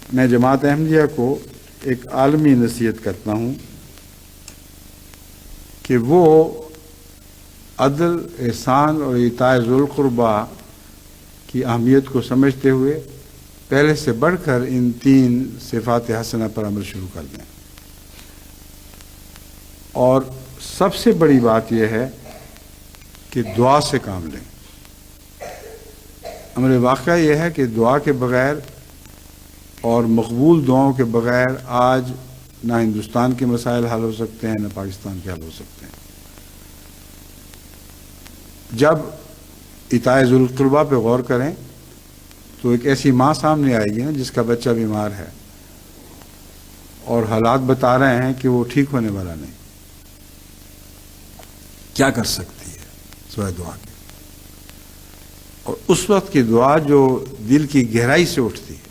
میں جماعت احمدیہ کو ایک عالمی نصیحت کرتا ہوں کہ وہ عدل، احسان اور ایتاء ذی القربیٰ کی اہمیت کو سمجھتے ہوئے پہلے سے بڑھ کر ان 3 صفات حسنہ پر عمل شروع کر دیں۔ اور سب سے بڑی بات یہ ہے کہ دعا سے کام لیں۔ امر واقعہ یہ ہے کہ دعا کے بغیر اور مقبول دعاؤں کے بغیر آج نہ ہندوستان کے مسائل حل ہو سکتے ہیں، نہ پاکستان کے حل ہو سکتے ہیں۔ جب ایتاء ذی القربیٰ پہ غور کریں تو ایک ایسی ماں سامنے آئے گی نا جس کا بچہ بیمار ہے اور حالات بتا رہے ہیں کہ وہ ٹھیک ہونے والا نہیں، کیا کر سکتی ہے سوائے دعا کے؟ اور اس وقت کی دعا جو دل کی گہرائی سے اٹھتی ہے،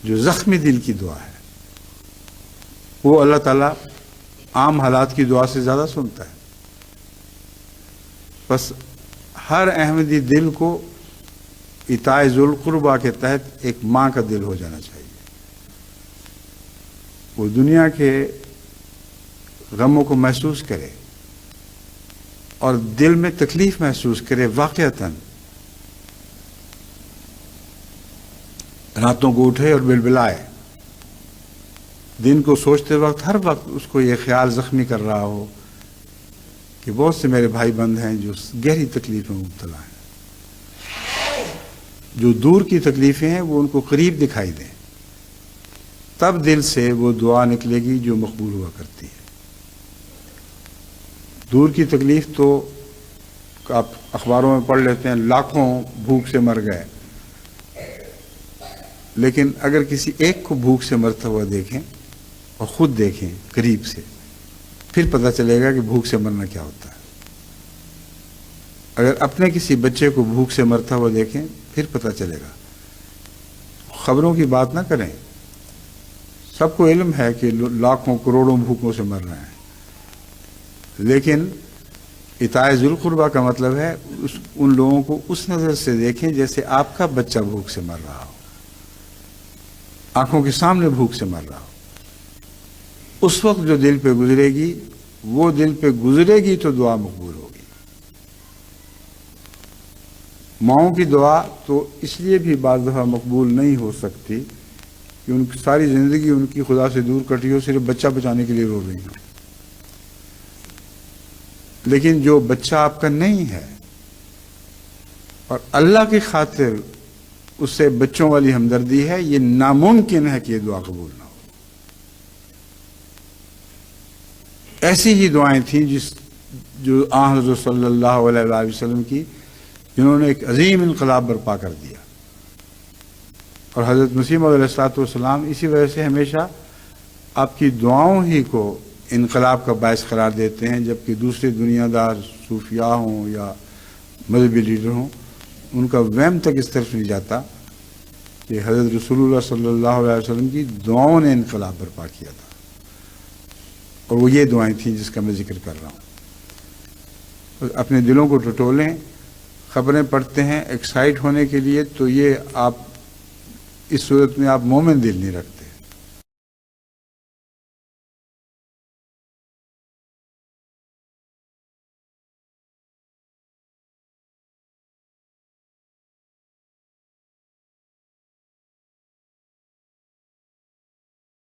جو زخمی دل کی دعا ہے، وہ اللہ تعالیٰ عام حالات کی دعا سے زیادہ سنتا ہے۔ بس ہر احمدی دل کو ایتاء ذی القربیٰ کے تحت ایک ماں کا دل ہو جانا چاہیے۔ وہ دنیا کے غموں کو محسوس کرے اور دل میں تکلیف محسوس کرے واقعتاً، راتوں کو اٹھے اور بلبلائے، دن کو سوچتے وقت ہر وقت اس کو یہ خیال زخمی کر رہا ہو کہ بہت سے میرے بھائی بند ہیں جو گہری تکلیف میں مبتلا ہیں، جو دور کی تکلیفیں ہیں وہ ان کو قریب دکھائی دیں، تب دل سے وہ دعا نکلے گی جو مقبول ہوا کرتی ہے۔ دور کی تکلیف تو آپ اخباروں میں پڑھ لیتے ہیں، لاکھوں بھوک سے مر گئے، لیکن اگر کسی ایک کو بھوک سے مرتا ہوا دیکھیں اور خود دیکھیں قریب سے، پھر پتہ چلے گا کہ بھوک سے مرنا کیا ہوتا ہے۔ اگر اپنے کسی بچے کو بھوک سے مرتا ہوا دیکھیں پھر پتہ چلے گا۔ خبروں کی بات نہ کریں، سب کو علم ہے کہ لاکھوں کروڑوں بھوکوں سے مر رہے ہیں، لیکن ایتاء ذی القربیٰ کا مطلب ہے ان لوگوں کو اس نظر سے دیکھیں جیسے آپ کا بچہ بھوک سے مر رہا ہو، آنکھوں کے سامنے بھوک سے مر رہا ہو۔ اس وقت جو دل پہ گزرے گی، وہ دل پہ گزرے گی تو دعا مقبول ہوگی۔ ماؤں کی دعا تو اس لیے بھی بعض دفعہ مقبول نہیں ہو سکتی کہ ان کی ساری زندگی ان کی خدا سے دور کٹی ہو، صرف بچہ بچانے کے لیے رو رہی ہوں۔ لیکن جو بچہ آپ کا نہیں ہے اور اللہ کی خاطر اس سے بچوں والی ہمدردی ہے، یہ ناممکن ہے کہ یہ دعا قبول نہ ہو۔ ایسی ہی دعائیں تھیں جو آن حضرت صلی اللہ علیہ وآلہ وسلم کی، جنہوں نے ایک عظیم انقلاب برپا کر دیا، اور حضرت مسیح موعود علیہ الصلوۃ والسلام اسی وجہ سے ہمیشہ آپ کی دعاؤں ہی کو انقلاب کا باعث قرار دیتے ہیں، جبکہ دوسرے دنیا دار صوفیاء ہوں یا مذہبی لیڈر ہوں، ان کا وہم تک اس طرف نہیں جاتا کہ حضرت رسول اللہ صلی اللہ علیہ وسلم کی دعاؤں نے انقلاب برپا کیا تھا، اور وہ یہ دعائیں تھیں جس کا میں ذکر کر رہا ہوں۔ اپنے دلوں کو ٹٹولیں، خبریں پڑھتے ہیں ایکسائٹ ہونے کے لیے، تو یہ آپ اس صورت میں آپ مومن دل نہیں رکھتے۔